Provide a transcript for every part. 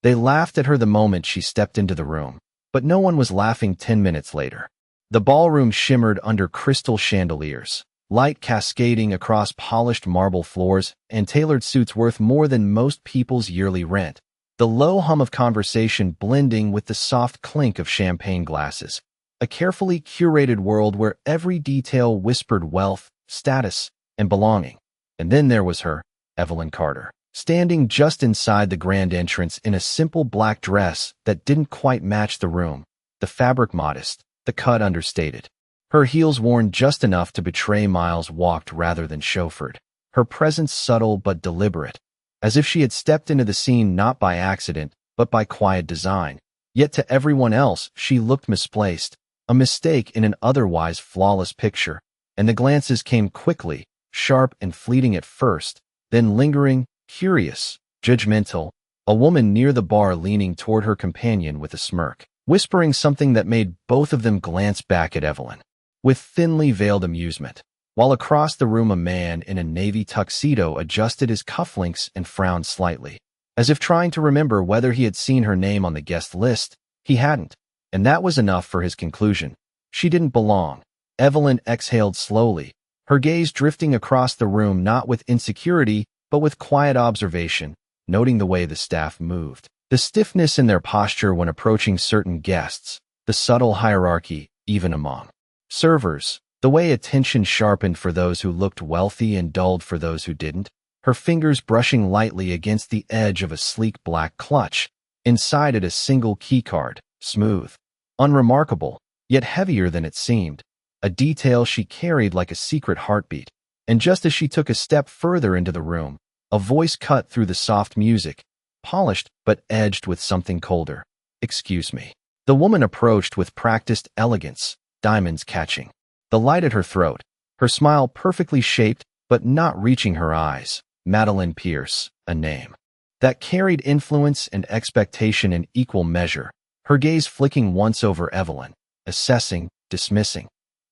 They laughed at her the moment she stepped into the room, but no one was laughing 10 minutes later. The ballroom shimmered under crystal chandeliers, light cascading across polished marble floors and tailored suits worth more than most people's yearly rent. The low hum of conversation blending with the soft clink of champagne glasses. A carefully curated world where every detail whispered wealth, status, and belonging. And then there was her, Evelyn Carter, standing just inside the grand entrance in a simple black dress that didn't quite match the room, the fabric modest, the cut understated. Her heels worn just enough to betray miles walked rather than chauffeured. Her presence subtle but deliberate, as if she had stepped into the scene not by accident, but by quiet design. Yet to everyone else, she looked misplaced, a mistake in an otherwise flawless picture, and the glances came quickly, sharp and fleeting at first, then lingering, curious, judgmental, a woman near the bar leaning toward her companion with a smirk, whispering something that made both of them glance back at Evelyn, with thinly veiled amusement, while across the room a man in a navy tuxedo adjusted his cufflinks and frowned slightly, as if trying to remember whether he had seen her name on the guest list. He hadn't. And that was enough for his conclusion. She didn't belong. Evelyn exhaled slowly, her gaze drifting across the room not with insecurity, but with quiet observation, noting the way the staff moved, the stiffness in their posture when approaching certain guests, the subtle hierarchy, even among servers, the way attention sharpened for those who looked wealthy and dulled for those who didn't, her fingers brushing lightly against the edge of a sleek black clutch, inside it a single keycard. Smooth, unremarkable, yet heavier than it seemed, a detail she carried like a secret heartbeat. And just as she took a step further into the room, a voice cut through the soft music, polished but edged with something colder. "Excuse me." The woman approached with practiced elegance, diamonds catching the light at her throat, her smile perfectly shaped but not reaching her eyes. Madeline Pierce, a name that carried influence and expectation in equal measure. Her gaze flicking once over Evelyn, assessing, dismissing.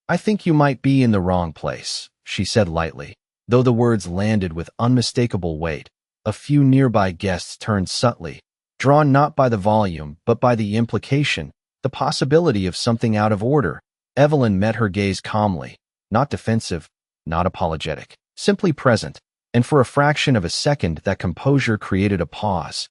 "I think you might be in the wrong place," she said lightly, though the words landed with unmistakable weight. A few nearby guests turned subtly, drawn not by the volume but by the implication, the possibility of something out of order. Evelyn met her gaze calmly, not defensive, not apologetic, simply present, and for a fraction of a second that composure created a pause.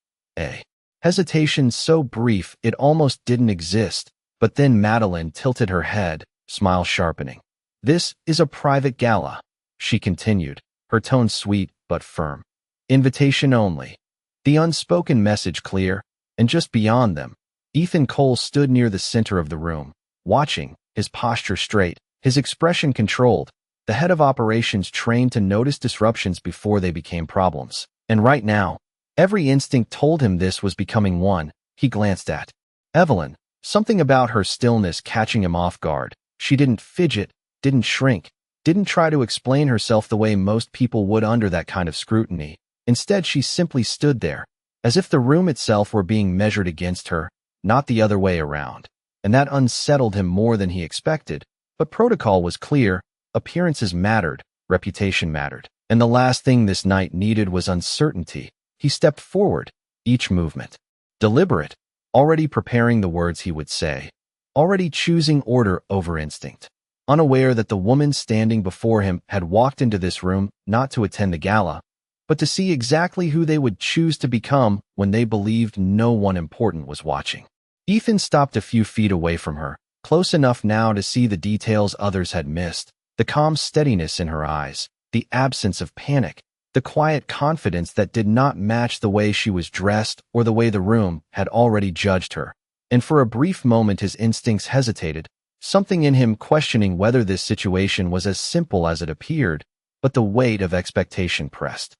Hesitation so brief it almost didn't exist, but then Madeline tilted her head, smile sharpening. "This is a private gala," she continued, her tone sweet but firm. "Invitation only." The unspoken message clear, and just beyond them, Ethan Cole stood near the center of the room, watching, his posture straight, his expression controlled, the head of operations trained to notice disruptions before they became problems. And right now, every instinct told him this was becoming one. He glanced at Evelyn, something about her stillness catching him off guard. She didn't fidget, didn't shrink, didn't try to explain herself the way most people would under that kind of scrutiny. Instead, she simply stood there, as if the room itself were being measured against her, not the other way around. And that unsettled him more than he expected. But protocol was clear, appearances mattered, reputation mattered. And the last thing this night needed was uncertainty. He stepped forward, each movement deliberate, already preparing the words he would say, already choosing order over instinct, unaware that the woman standing before him had walked into this room not to attend the gala, but to see exactly who they would choose to become when they believed no one important was watching. Ethan stopped a few feet away from her, close enough now to see the details others had missed, the calm steadiness in her eyes, the absence of panic, the quiet confidence that did not match the way she was dressed or the way the room had already judged her. And for a brief moment his instincts hesitated, something in him questioning whether this situation was as simple as it appeared, but the weight of expectation pressed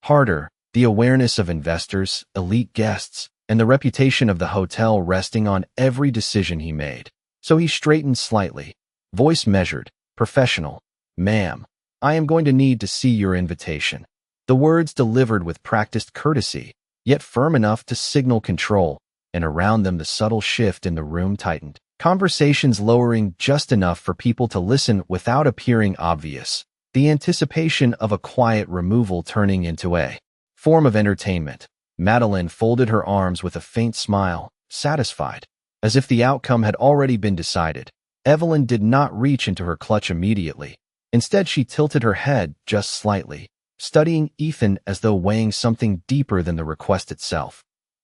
harder, the awareness of investors, elite guests, and the reputation of the hotel resting on every decision he made. So he straightened slightly, voice measured, professional. "Ma'am, I am going to need to see your invitation." The words delivered with practiced courtesy, yet firm enough to signal control, and around them the subtle shift in the room tightened, conversations lowering just enough for people to listen without appearing obvious, the anticipation of a quiet removal turning into a form of entertainment. Madeline folded her arms with a faint smile, satisfied. As if the outcome had already been decided, Evelyn did not reach into her clutch immediately. Instead, she tilted her head just slightly, studying Ethan as though weighing something deeper than the request itself.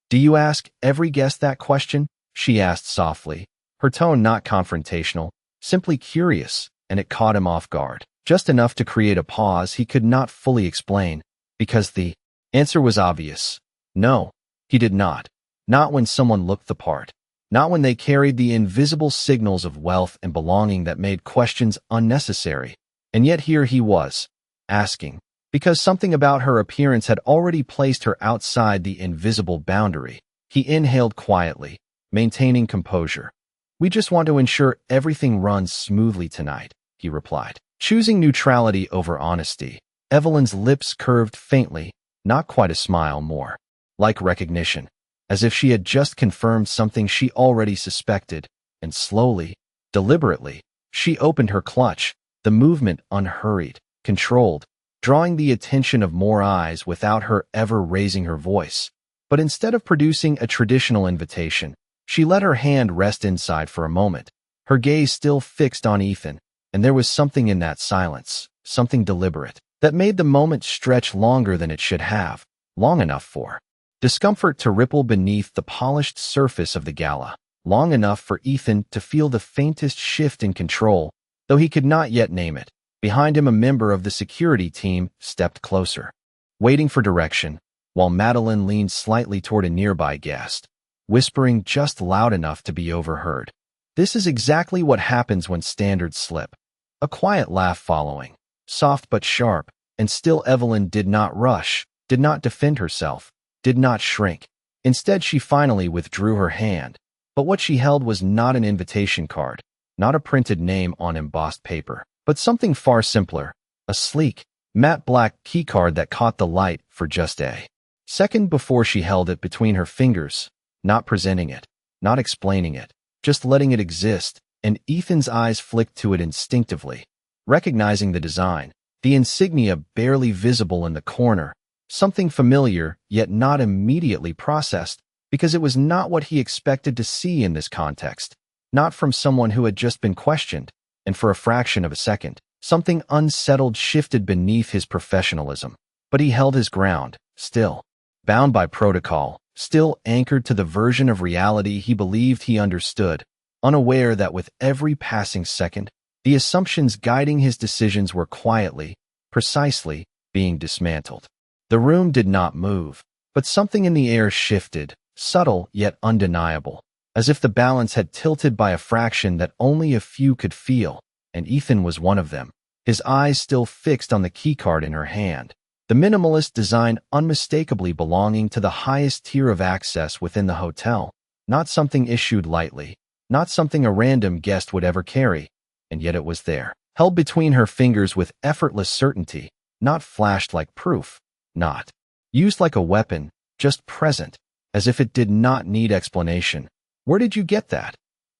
"Do you ask every guest that question?" she asked softly, her tone not confrontational, simply curious, and it caught him off guard. Just enough to create a pause he could not fully explain, because the answer was obvious. No, he did not. Not when someone looked the part. Not when they carried the invisible signals of wealth and belonging that made questions unnecessary. And yet here he was, asking, because something about her appearance had already placed her outside the invisible boundary. He inhaled quietly, maintaining composure. "We just want to ensure everything runs smoothly tonight," he replied. Choosing neutrality over honesty, Evelyn's lips curved faintly, not quite a smile, more like recognition, as if she had just confirmed something she already suspected, and slowly, deliberately, she opened her clutch, the movement unhurried, controlled, drawing the attention of more eyes without her ever raising her voice. But instead of producing a traditional invitation, she let her hand rest inside for a moment, her gaze still fixed on Ethan, and there was something in that silence, something deliberate, that made the moment stretch longer than it should have, long enough for discomfort to ripple beneath the polished surface of the Gala, long enough for Ethan to feel the faintest shift in control, though he could not yet name it. Behind him, a member of the security team stepped closer, waiting for direction, while Madeline leaned slightly toward a nearby guest, whispering just loud enough to be overheard. "This is exactly what happens when standards slip." A quiet laugh following, soft but sharp, and still Evelyn did not rush, did not defend herself, did not shrink. Instead, she finally withdrew her hand, but what she held was not an invitation card, not a printed name on embossed paper, but something far simpler, a sleek, matte black keycard that caught the light for just a second before she held it between her fingers, not presenting it, not explaining it, just letting it exist, and Ethan's eyes flicked to it instinctively, recognizing the design, the insignia barely visible in the corner, something familiar yet not immediately processed, because it was not what he expected to see in this context, not from someone who had just been questioned, and for a fraction of a second, something unsettled shifted beneath his professionalism. But he held his ground, still bound by protocol, still anchored to the version of reality he believed he understood, unaware that with every passing second, the assumptions guiding his decisions were quietly, precisely, being dismantled. The room did not move, but something in the air shifted, subtle yet undeniable, as if the balance had tilted by a fraction that only a few could feel, and Ethan was one of them, his eyes still fixed on the keycard in her hand, the minimalist design unmistakably belonging to the highest tier of access within the hotel, not something issued lightly, not something a random guest would ever carry, and yet it was there, held between her fingers with effortless certainty, not flashed like proof, not used like a weapon, just present, as if it did not need explanation. "Where did you get that?"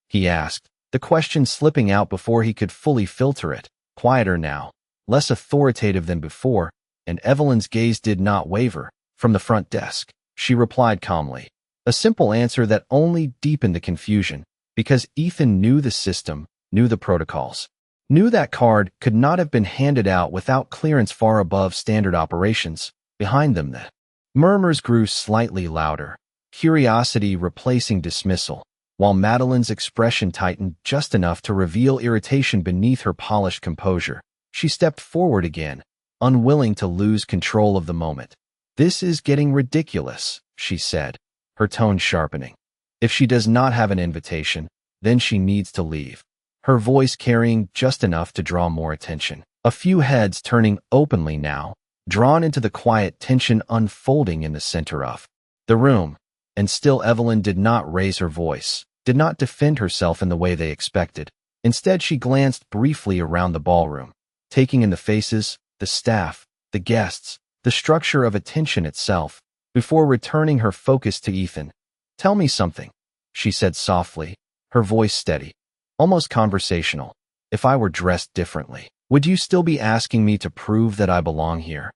he asked, the question slipping out before he could fully filter it, quieter now, less authoritative than before, and Evelyn's gaze did not waver. "From the front desk," she replied calmly, a simple answer that only deepened the confusion, because Ethan knew the system, knew the protocols, knew that card could not have been handed out without clearance far above standard operations. Behind them, the murmurs grew slightly louder, curiosity replacing dismissal, while Madeline's expression tightened just enough to reveal irritation beneath her polished composure. She stepped forward again, unwilling to lose control of the moment. "This is getting ridiculous," she said, her tone sharpening. "If she does not have an invitation, then she needs to leave," her voice carrying just enough to draw more attention. A few heads turning openly now, drawn into the quiet tension unfolding in the center of the room, and still Evelyn did not raise her voice, did not defend herself in the way they expected. Instead, she glanced briefly around the ballroom, taking in the faces, the staff, the guests, the structure of attention itself, before returning her focus to Ethan. "Tell me something," she said softly, her voice steady, almost conversational. "If I were dressed differently, would you still be asking me to prove that I belong here?"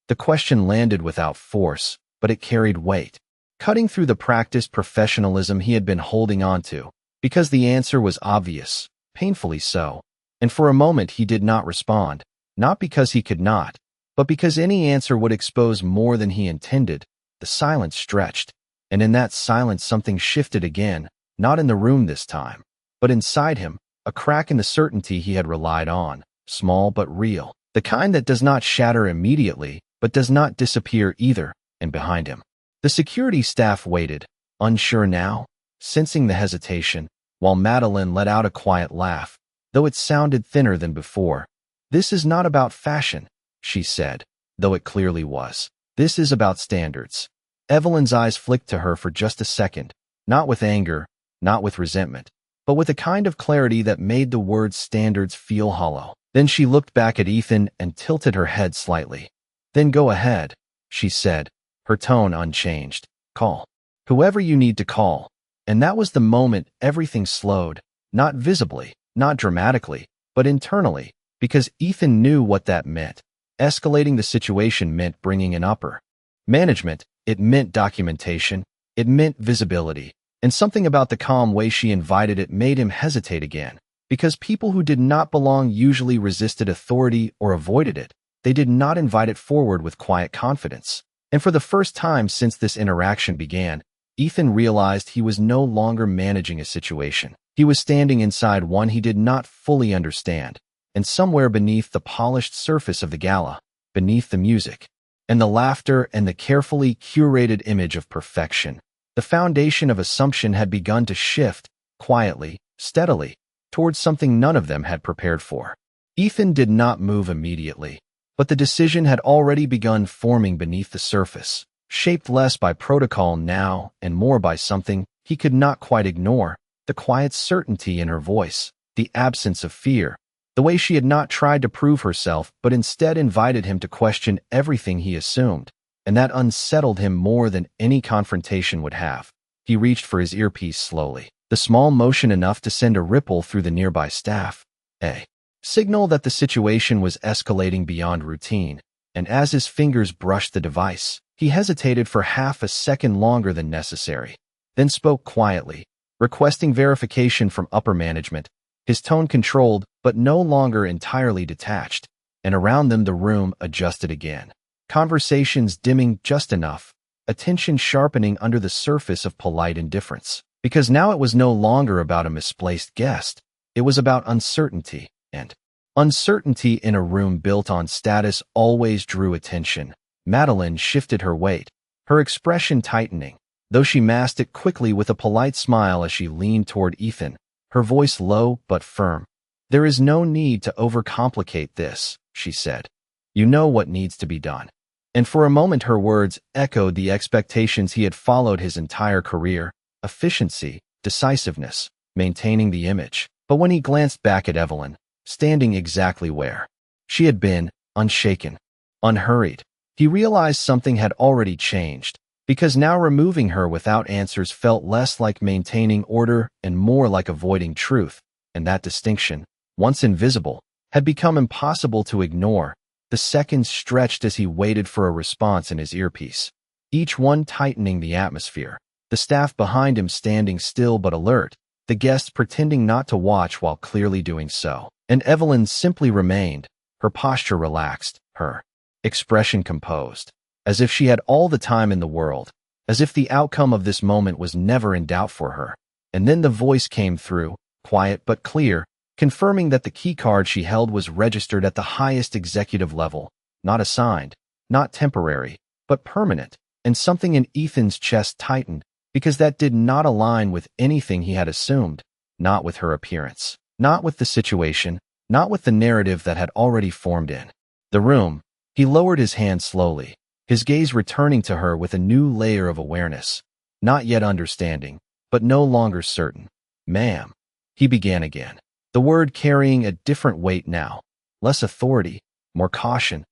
The question landed without force, but it carried weight, cutting through the practiced professionalism he had been holding on to, because the answer was obvious, painfully so. And for a moment he did not respond, not because he could not, but because any answer would expose more than he intended. The silence stretched, and in that silence something shifted again, not in the room this time, but inside him, a crack in the certainty he had relied on, small but real, the kind that does not shatter immediately, but does not disappear either. And behind him, the security staff waited, unsure now, sensing the hesitation, while Madeline let out a quiet laugh, though it sounded thinner than before. "This is not about fashion," she said, though it clearly was. "This is about standards." Evelyn's eyes flicked to her for just a second, not with anger, not with resentment, but with a kind of clarity that made the word standards feel hollow. Then she looked back at Ethan and tilted her head slightly. "Then go ahead," she said, her tone unchanged. "Call whoever you need to call." And that was the moment everything slowed, not visibly, not dramatically, but internally, because Ethan knew what that meant. Escalating the situation meant bringing in upper management, it meant documentation, it meant visibility, and something about the calm way she invited it made him hesitate again, because people who did not belong usually resisted authority or avoided it. They did not invite it forward with quiet confidence. And for the first time since this interaction began, Ethan realized he was no longer managing a situation. He was standing inside one he did not fully understand, and somewhere beneath the polished surface of the gala, beneath the music, and the laughter and the carefully curated image of perfection, the foundation of assumption had begun to shift, quietly, steadily, towards something none of them had prepared for. Ethan did not move immediately, but the decision had already begun forming beneath the surface, shaped less by protocol now and more by something he could not quite ignore, the quiet certainty in her voice, the absence of fear, the way she had not tried to prove herself but instead invited him to question everything he assumed, and that unsettled him more than any confrontation would have. He reached for his earpiece slowly, the small motion enough to send a ripple through the nearby staff, a signal that the situation was escalating beyond routine, and as his fingers brushed the device, he hesitated for half a second longer than necessary, then spoke quietly, requesting verification from upper management, his tone controlled but no longer entirely detached, and around them the room adjusted again. Conversations dimming just enough, attention sharpening under the surface of polite indifference, because now it was no longer about a misplaced guest, it was about uncertainty, and uncertainty in a room built on status always drew attention. Madeline shifted her weight, her expression tightening, though she masked it quickly with a polite smile as she leaned toward Ethan, her voice low but firm. "There is no need to overcomplicate this," she said. "You know what needs to be done." And for a moment her words echoed the expectations he had followed his entire career: efficiency, decisiveness, maintaining the image. But when he glanced back at Evelyn, standing exactly where she had been, unshaken, unhurried, he realized something had already changed, because now removing her without answers felt less like maintaining order and more like avoiding truth, and that distinction, once invisible, had become impossible to ignore. The seconds stretched as he waited for a response in his earpiece, each one tightening the atmosphere, the staff behind him standing still but alert, the guests pretending not to watch while clearly doing so. And Evelyn simply remained, her posture relaxed, her expression composed, as if she had all the time in the world, as if the outcome of this moment was never in doubt for her. And then the voice came through, quiet but clear, confirming that the keycard she held was registered at the highest executive level, not assigned, not temporary, but permanent. And something in Ethan's chest tightened, because that did not align with anything he had assumed, not with her appearance, not with the situation, not with the narrative that had already formed in the room. He lowered his hand slowly, his gaze returning to her with a new layer of awareness, not yet understanding, but no longer certain. "Ma'am," he began again, the word carrying a different weight now, less authority, more caution.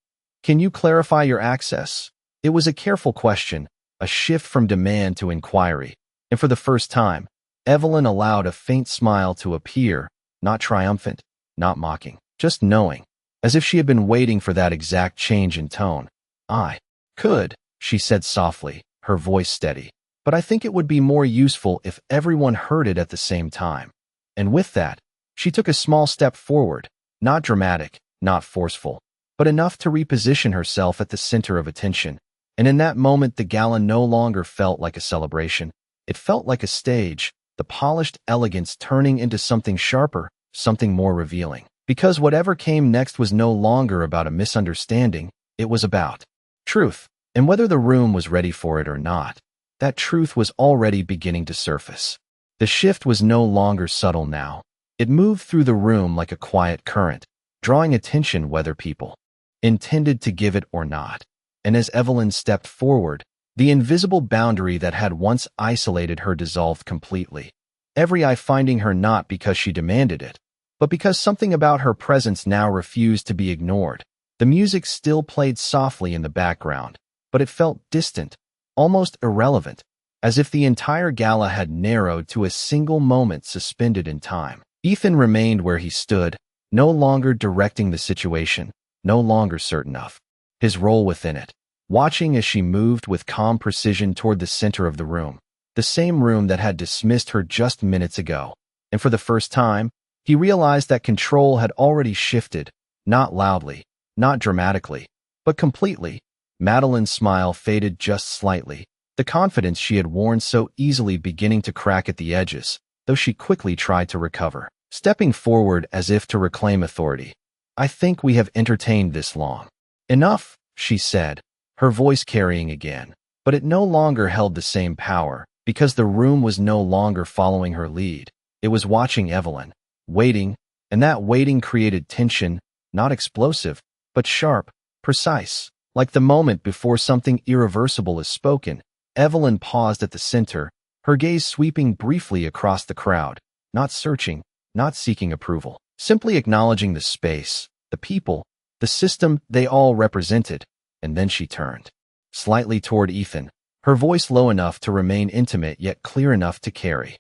"Can you clarify your access?" It was a careful question, a shift from demand to inquiry, and for the first time, Evelyn allowed a faint smile to appear, not triumphant, not mocking, just knowing, as if she had been waiting for that exact change in tone. "I could," she said softly, her voice steady. "But I think it would be more useful if everyone heard it at the same time." And with that, she took a small step forward, not dramatic, not forceful, but enough to reposition herself at the center of attention. And in that moment, the gala no longer felt like a celebration. It felt like a stage, the polished elegance turning into something sharper, something more revealing. Because whatever came next was no longer about a misunderstanding, it was about truth. And whether the room was ready for it or not, that truth was already beginning to surface. The shift was no longer subtle now. It moved through the room like a quiet current, drawing attention whether people intended to give it or not. And as Evelyn stepped forward, the invisible boundary that had once isolated her dissolved completely. Every eye finding her not because she demanded it, but because something about her presence now refused to be ignored. The music still played softly in the background, but it felt distant, almost irrelevant, as if the entire gala had narrowed to a single moment suspended in time. Ethan remained where he stood, no longer directing the situation, no longer certain of his role within it, watching as she moved with calm precision toward the center of the room, the same room that had dismissed her just minutes ago. And for the first time, he realized that control had already shifted, not loudly, not dramatically, but completely. Madeline's smile faded just slightly, the confidence she had worn so easily beginning to crack at the edges, though she quickly tried to recover, stepping forward as if to reclaim authority. "I think we have entertained this long enough," she said, her voice carrying again. But it no longer held the same power, because the room was no longer following her lead. It was watching Evelyn, waiting, and that waiting created tension, not explosive, but sharp, precise. Like the moment before something irreversible is spoken, Evelyn paused at the center, her gaze sweeping briefly across the crowd, not searching, not seeking approval, simply acknowledging the space, the people, the system they all represented. And then she turned slightly toward Ethan, her voice low enough to remain intimate yet clear enough to carry.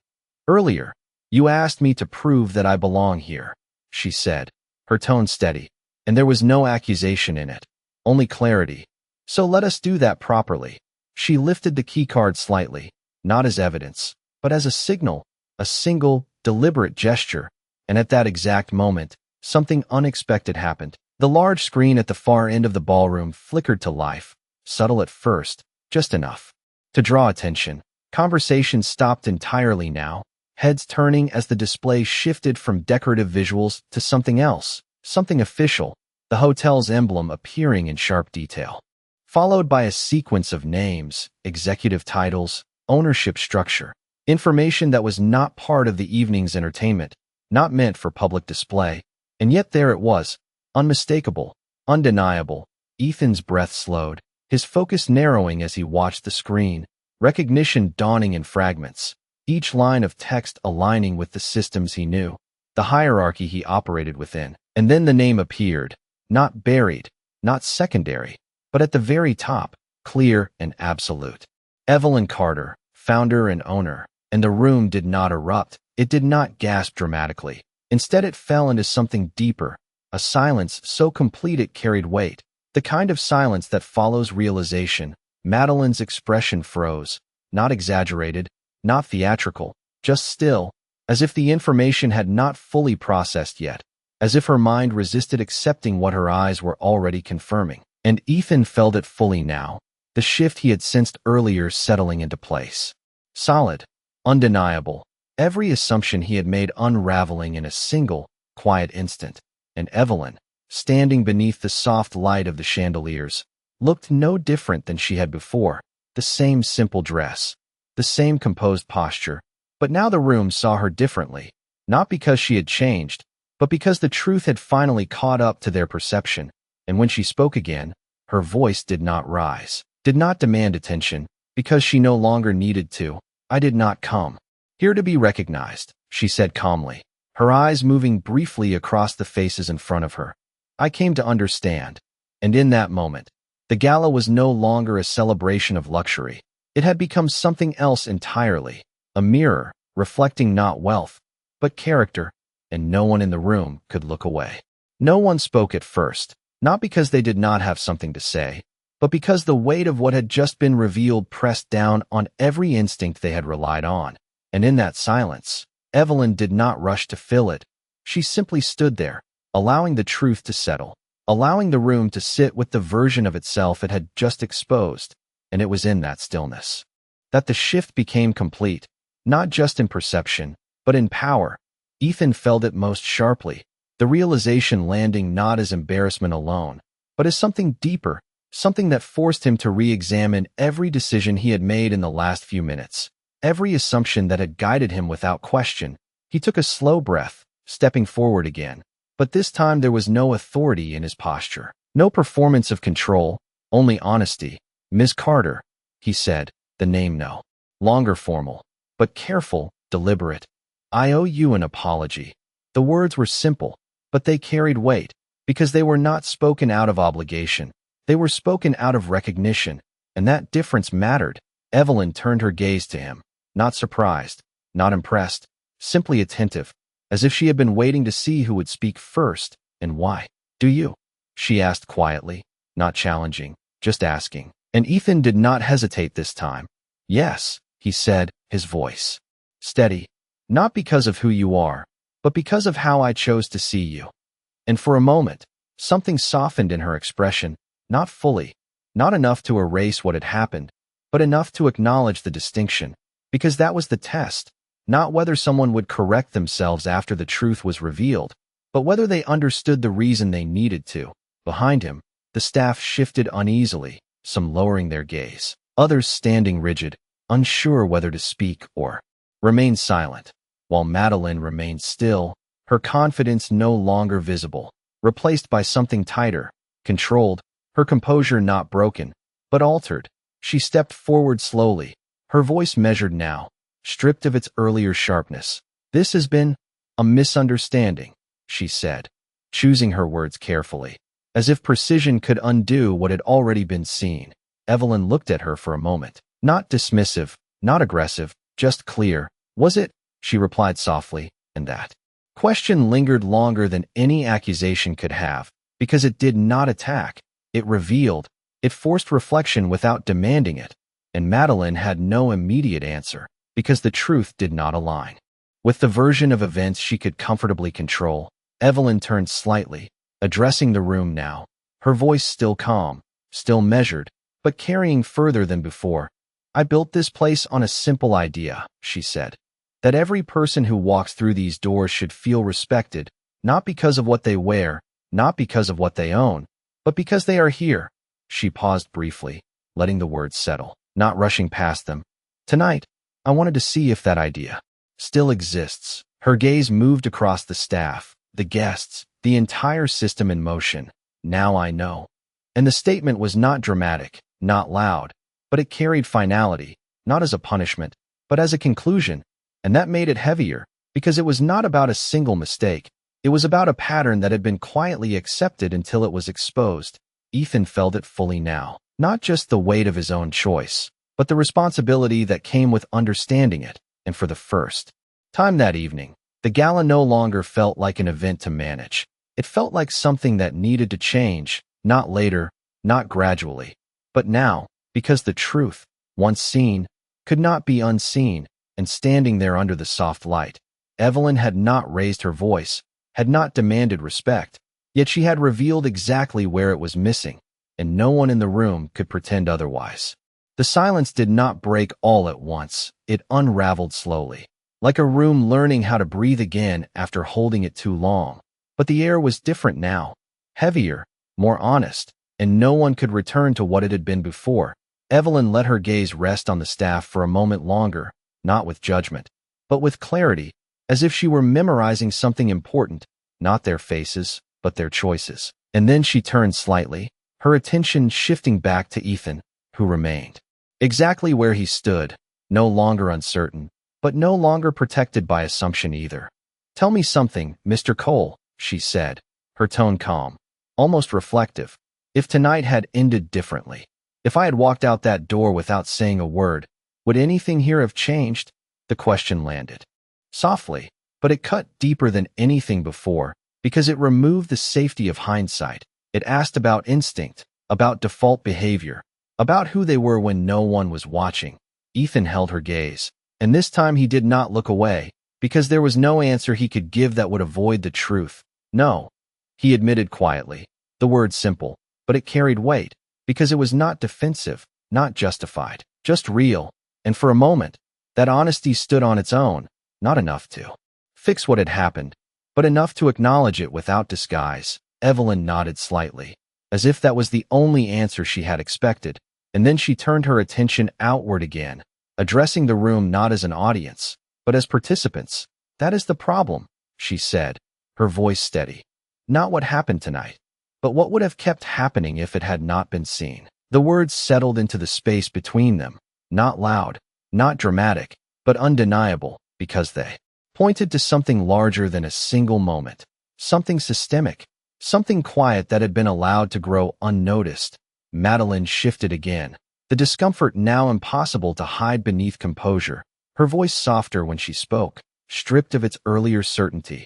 "Earlier, you asked me to prove that I belong here," she said, her tone steady, and there was no accusation in it, only clarity. "So let us do that properly." She lifted the keycard slightly, not as evidence, but as a signal, a single, deliberate gesture. And at that exact moment, something unexpected happened. The large screen at the far end of the ballroom flickered to life, subtle at first, just enough to draw attention. Conversation stopped entirely now, heads turning as the display shifted from decorative visuals to something else, something official, the hotel's emblem appearing in sharp detail, followed by a sequence of names, executive titles, ownership structure, information that was not part of the evening's entertainment, not meant for public display. And yet there it was, unmistakable, undeniable. Ethan's breath slowed, his focus narrowing as he watched the screen, recognition dawning in fragments, each line of text aligning with the systems he knew, the hierarchy he operated within. And then the name appeared, not buried, not secondary, but at the very top, clear and absolute. Evelyn Carter, founder and owner. And the room did not erupt, it did not gasp dramatically. Instead it fell into something deeper, a silence so complete it carried weight, the kind of silence that follows realization. Madeline's expression froze, not exaggerated, not theatrical, just still, as if the information had not fully processed yet, as if her mind resisted accepting what her eyes were already confirming. And Ethan felt it fully now, the shift he had sensed earlier settling into place. Solid, undeniable, every assumption he had made unraveling in a single, quiet instant. And Evelyn, standing beneath the soft light of the chandeliers, looked no different than she had before, the same simple dress, the same composed posture. But now the room saw her differently, not because she had changed, but because the truth had finally caught up to their perception. And when she spoke again, her voice did not rise, did not demand attention, because she no longer needed to. "I did not come here to be recognized," she said calmly, her eyes moving briefly across the faces in front of her. "I came to understand." And in that moment, the gala was no longer a celebration of luxury. It had become something else entirely, a mirror, reflecting not wealth, but character, and no one in the room could look away. No one spoke at first, not because they did not have something to say, but because the weight of what had just been revealed pressed down on every instinct they had relied on. And in that silence, Evelyn did not rush to fill it. She simply stood there, allowing the truth to settle, allowing the room to sit with the version of itself it had just exposed. And it was in that stillness that the shift became complete, not just in perception, but in power. Ethan felt it most sharply, the realization landing not as embarrassment alone, but as something deeper, something that forced him to re-examine every decision he had made in the last few minutes, every assumption that had guided him without question. He took a slow breath, stepping forward again, but this time there was no authority in his posture, no performance of control, only honesty. "Miss Carter," he said, the name no longer formal, but careful, deliberate. "I owe you an apology." The words were simple, but they carried weight, because they were not spoken out of obligation. They were spoken out of recognition, and that difference mattered. Evelyn turned her gaze to him, not surprised, not impressed, simply attentive, as if she had been waiting to see who would speak first, and why. "Do you?" she asked quietly, not challenging, just asking. And Ethan did not hesitate this time. "Yes," he said, his voice steady. "Not because of who you are, but because of how I chose to see you." And for a moment, something softened in her expression, not fully, not enough to erase what had happened, but enough to acknowledge the distinction, because that was the test, not whether someone would correct themselves after the truth was revealed, but whether they understood the reason they needed to. Behind him, the staff shifted uneasily, some lowering their gaze, others standing rigid, unsure whether to speak or remain silent, while Madeline remained still, her confidence no longer visible, replaced by something tighter, controlled, her composure not broken, but altered. She stepped forward slowly, her voice measured now, stripped of its earlier sharpness. "This has been a misunderstanding," she said, choosing her words carefully, as if precision could undo what had already been seen. Evelyn looked at her for a moment, not dismissive, not aggressive, just clear. "Was it?" she replied softly, and that question lingered longer than any accusation could have, because it did not attack, it revealed, it forced reflection without demanding it, and Madeline had no immediate answer, because the truth did not align with the version of events she could comfortably control. Evelyn turned slightly, addressing the room now, her voice still calm, still measured, but carrying further than before. "I built this place on a simple idea," she said, "that every person who walks through these doors should feel respected, not because of what they wear, not because of what they own, but because they are here." She paused briefly, letting the words settle, not rushing past them. "Tonight, I wanted to see if that idea still exists." Her gaze moved across the staff, the guests, the entire system in motion. "Now I know." And the statement was not dramatic, not loud, but it carried finality, not as a punishment, but as a conclusion. And that made it heavier, because it was not about a single mistake. It was about a pattern that had been quietly accepted until it was exposed. Ethan felt it fully now, not just the weight of his own choice, but the responsibility that came with understanding it. And for the first time that evening, the gala no longer felt like an event to manage. It felt like something that needed to change, not later, not gradually, but now, because the truth, once seen, could not be unseen. And standing there under the soft light, Evelyn had not raised her voice, had not demanded respect, yet she had revealed exactly where it was missing, and no one in the room could pretend otherwise. The silence did not break all at once, it unraveled slowly, like a room learning how to breathe again after holding it too long. But the air was different now, heavier, more honest, and no one could return to what it had been before. Evelyn let her gaze rest on the staff for a moment longer, not with judgment, but with clarity, as if she were memorizing something important, not their faces, but their choices. And then she turned slightly, her attention shifting back to Ethan, who remained exactly where he stood, no longer uncertain, but no longer protected by assumption either. "Tell me something, Mr. Cole," she said, her tone calm, almost reflective. "If tonight had ended differently, if I had walked out that door without saying a word, would anything here have changed?" The question landed softly, but it cut deeper than anything before, because it removed the safety of hindsight. It asked about instinct, about default behavior, about who they were when no one was watching. Ethan held her gaze, and this time he did not look away, because there was no answer he could give that would avoid the truth. No, he admitted quietly. The word simple, but it carried weight, because it was not defensive, not justified, just real. And for a moment, that honesty stood on its own, not enough to fix what had happened, but enough to acknowledge it without disguise. Evelyn nodded slightly, as if that was the only answer she had expected, and then she turned her attention outward again, addressing the room not as an audience, but as participants. That is the problem, she said, her voice steady. Not what happened tonight, but what would have kept happening if it had not been seen. The words settled into the space between them, not loud, not dramatic, but undeniable, because they pointed to something larger than a single moment, something systemic, something quiet that had been allowed to grow unnoticed. Madeline shifted again, the discomfort now impossible to hide beneath composure, her voice softer when she spoke, stripped of its earlier certainty.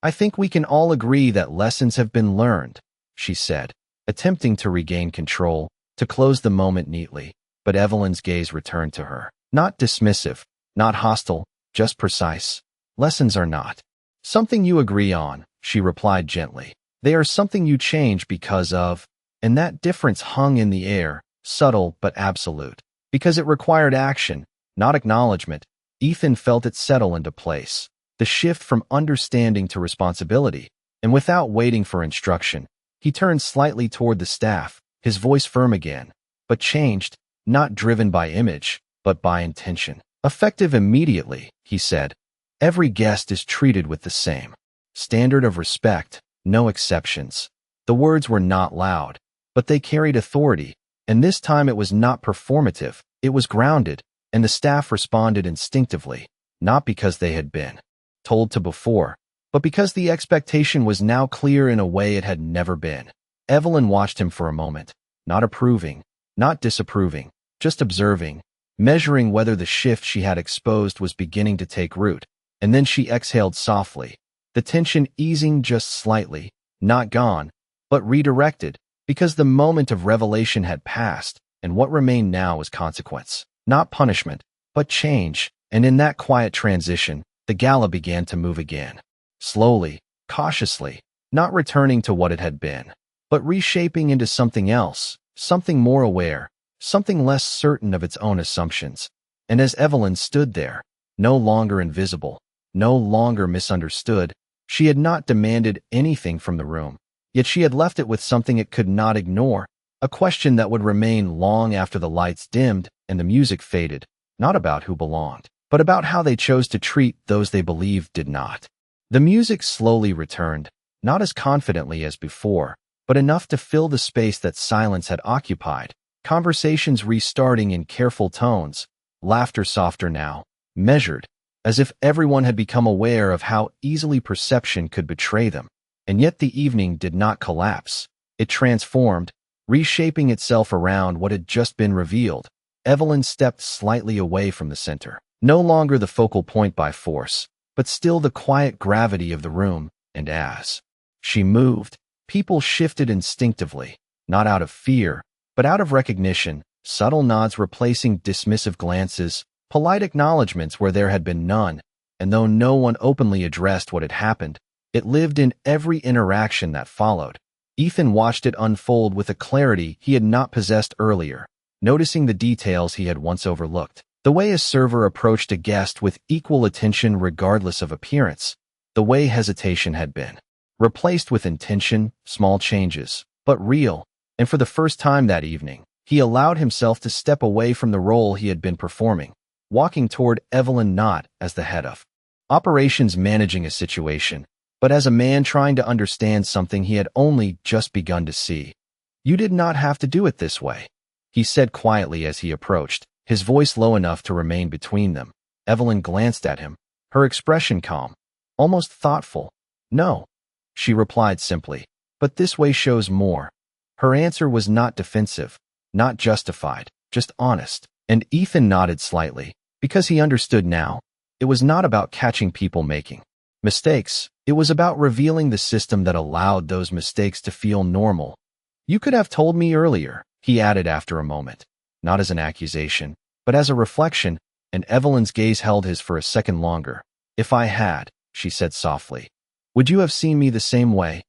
I think we can all agree that lessons have been learned, she said, attempting to regain control, to close the moment neatly, but Evelyn's gaze returned to her. Not dismissive, not hostile, just precise. Lessons are not something you agree on, she replied gently. They are something you change because of, and that difference hung in the air, subtle but absolute, because it required action, not acknowledgement. Ethan felt it settle into place, the shift from understanding to responsibility, and without waiting for instruction, he turned slightly toward the staff, his voice firm again, but changed, not driven by image, but by intention. Effective immediately, he said. Every guest is treated with the same standard of respect, no exceptions. The words were not loud, but they carried authority, and this time it was not performative, it was grounded, and the staff responded instinctively, not because they had been told to before, but because the expectation was now clear in a way it had never been. Evelyn watched him for a moment, not approving, not disapproving, just observing, measuring whether the shift she had exposed was beginning to take root, and then she exhaled softly, the tension easing just slightly, not gone, but redirected, because the moment of revelation had passed, and what remained now was consequence, not punishment, but change. And in that quiet transition, the gala began to move again. Slowly, cautiously, not returning to what it had been, but reshaping into something else, something more aware, something less certain of its own assumptions. And as Evelyn stood there, no longer invisible, no longer misunderstood, she had not demanded anything from the room, yet she had left it with something it could not ignore, a question that would remain long after the lights dimmed and the music faded, not about who belonged, but about how they chose to treat those they believed did not. The music slowly returned, not as confidently as before, but enough to fill the space that silence had occupied, conversations restarting in careful tones, laughter softer now, measured, as if everyone had become aware of how easily perception could betray them. And yet the evening did not collapse. It transformed, reshaping itself around what had just been revealed. Evelyn stepped slightly away from the center, no longer the focal point by force, but still the quiet gravity of the room, and as she moved, people shifted instinctively, not out of fear, but out of recognition, subtle nods replacing dismissive glances, polite acknowledgments where there had been none, and though no one openly addressed what had happened, it lived in every interaction that followed. Ethan watched it unfold with a clarity he had not possessed earlier, noticing the details he had once overlooked. The way a server approached a guest with equal attention regardless of appearance, the way hesitation had been replaced with intention, small changes, but real, and for the first time that evening, he allowed himself to step away from the role he had been performing, walking toward Evelyn not as the head of operations managing a situation, but as a man trying to understand something he had only just begun to see. You did not have to do it this way, he said quietly as he approached, his voice low enough to remain between them. Evelyn glanced at him, her expression calm, almost thoughtful. No, she replied simply, but this way shows more. Her answer was not defensive, not justified, just honest, and Ethan nodded slightly, because he understood now. It was not about catching people making mistakes, it was about revealing the system that allowed those mistakes to feel normal. You could have told me earlier, he added after a moment, not as an accusation, but as a reflection, and Evelyn's gaze held his for a second longer. If I had, she said softly, would you have seen me the same way?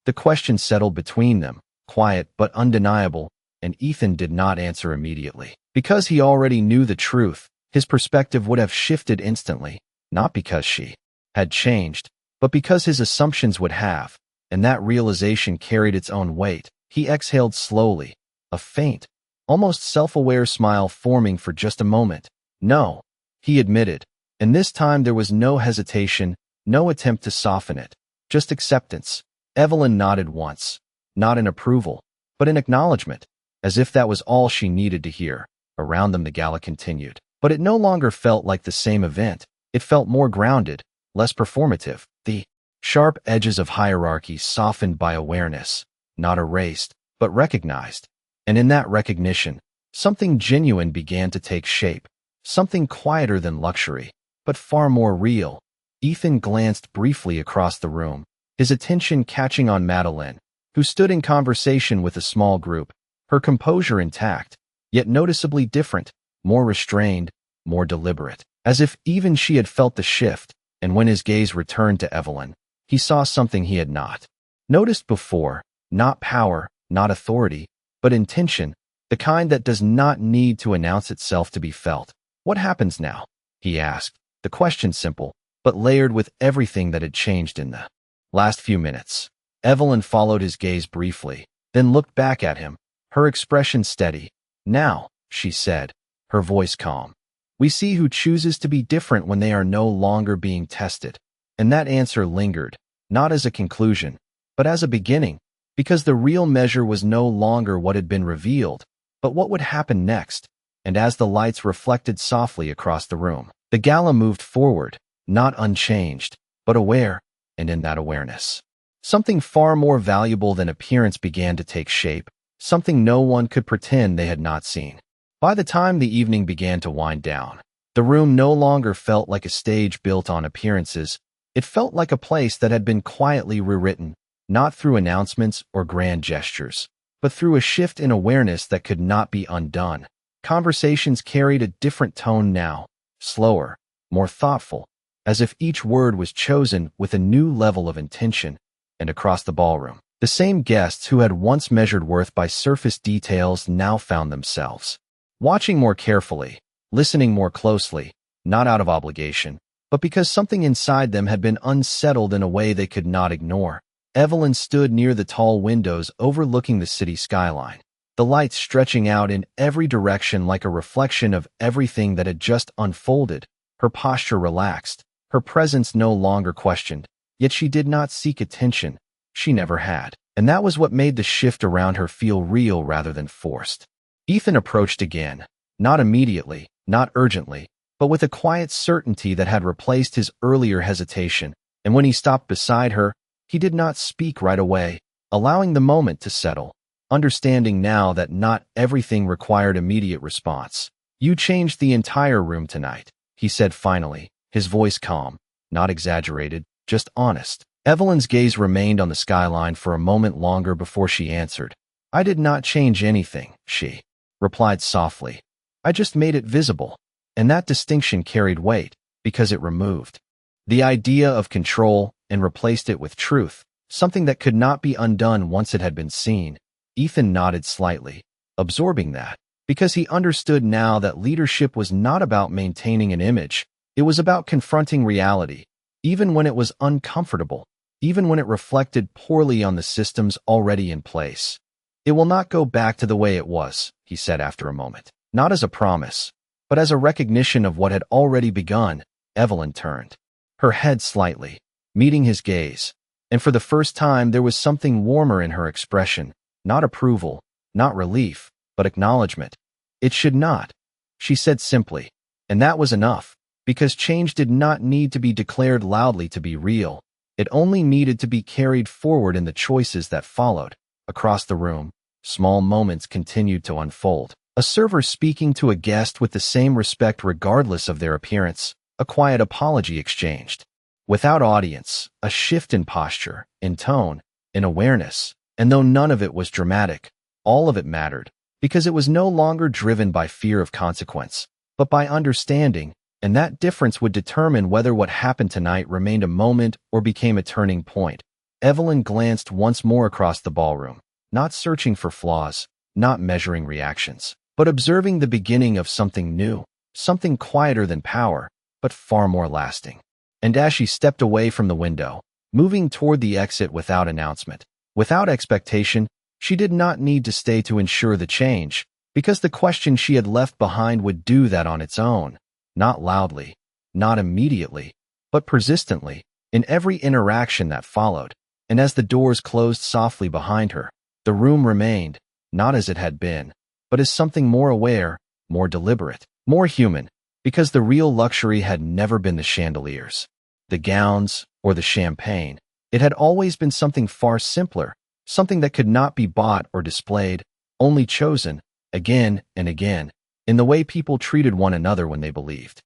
The question settled between them, quiet but undeniable, and Ethan did not answer immediately. Because he already knew the truth, his perspective would have shifted instantly, not because she had changed, but because his assumptions would have, and that realization carried its own weight. He exhaled slowly, a faint, almost self-aware smile forming for just a moment. No, he admitted, and this time there was no hesitation, no attempt to soften it, just acceptance. Evelyn nodded once, not in approval, but in acknowledgement, as if that was all she needed to hear. Around them the gala continued, but it no longer felt like the same event. It felt more grounded, less performative. The sharp edges of hierarchy softened by awareness, not erased, but recognized. And in that recognition, something genuine began to take shape, something quieter than luxury, but far more real. Ethan glanced briefly across the room, his attention catching on Madeline, who stood in conversation with a small group, her composure intact, yet noticeably different, more restrained, more deliberate, as if even she had felt the shift. And when his gaze returned to Evelyn, he saw something he had not noticed before. Not power, not authority, but intention, the kind that does not need to announce itself to be felt. What happens now? He asked, the question simple, but layered with everything that had changed in the last few minutes. Evelyn followed his gaze briefly, then looked back at him, her expression steady. Now, she said, her voice calm. We see who chooses to be different when they are no longer being tested. And that answer lingered, not as a conclusion, but as a beginning. Because the real measure was no longer what had been revealed, but what would happen next. And as the lights reflected softly across the room, the gala moved forward, not unchanged, but aware, and in that awareness, something far more valuable than appearance began to take shape, something no one could pretend they had not seen. By the time the evening began to wind down, the room no longer felt like a stage built on appearances. It felt like a place that had been quietly rewritten, not through announcements or grand gestures, but through a shift in awareness that could not be undone. Conversations carried a different tone now, slower, more thoughtful, as if each word was chosen with a new level of intention. And across the ballroom, the same guests who had once measured worth by surface details now found themselves watching more carefully, listening more closely, not out of obligation, but because something inside them had been unsettled in a way they could not ignore. Evelyn stood near the tall windows overlooking the city skyline, the lights stretching out in every direction like a reflection of everything that had just unfolded. Her posture relaxed, her presence no longer questioned, yet she did not seek attention. She never had, and that was what made the shift around her feel real rather than forced. Ethan approached again, not immediately, not urgently, but with a quiet certainty that had replaced his earlier hesitation, and when he stopped beside her, he did not speak right away, allowing the moment to settle, understanding now that not everything required immediate response. You changed the entire room tonight, he said finally, his voice calm, not exaggerated, just honest. Evelyn's gaze remained on the skyline for a moment longer before she answered. I did not change anything, she replied softly. I just made it visible, and that distinction carried weight, because it removed the idea of control and replaced it with truth, something that could not be undone once it had been seen. Ethan nodded slightly, absorbing that, because he understood now that leadership was not about maintaining an image, it was about confronting reality, even when it was uncomfortable, even when it reflected poorly on the systems already in place. It will not go back to the way it was, he said after a moment, not as a promise, but as a recognition of what had already begun. Evelyn turned her head slightly, meeting his gaze, and for the first time there was something warmer in her expression, not approval, not relief, but acknowledgement. It should not, she said simply, and that was enough, because change did not need to be declared loudly to be real. It only needed to be carried forward in the choices that followed. Across the room, small moments continued to unfold. A server speaking to a guest with the same respect regardless of their appearance, a quiet apology exchanged. Without audience, a shift in posture, in tone, in awareness, And though none of it was dramatic, all of it mattered, because it was no longer driven by fear of consequence, but by understanding, and that difference would determine whether what happened tonight remained a moment or became a turning point. Evelyn glanced once more across the ballroom, not searching for flaws, not measuring reactions, but observing the beginning of something new, something quieter than power, but far more lasting. And as she stepped away from the window, moving toward the exit without announcement, without expectation, she did not need to stay to ensure the change, because the question she had left behind would do that on its own, not loudly, not immediately, but persistently, in every interaction that followed. And as the doors closed softly behind her, the room remained, not as it had been, but as something more aware, more deliberate, more human, because the real luxury had never been the chandeliers, the gowns, or the champagne. It had always been something far simpler, something that could not be bought or displayed, only chosen, again and again, in the way people treated one another when they believed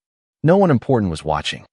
no one important was watching.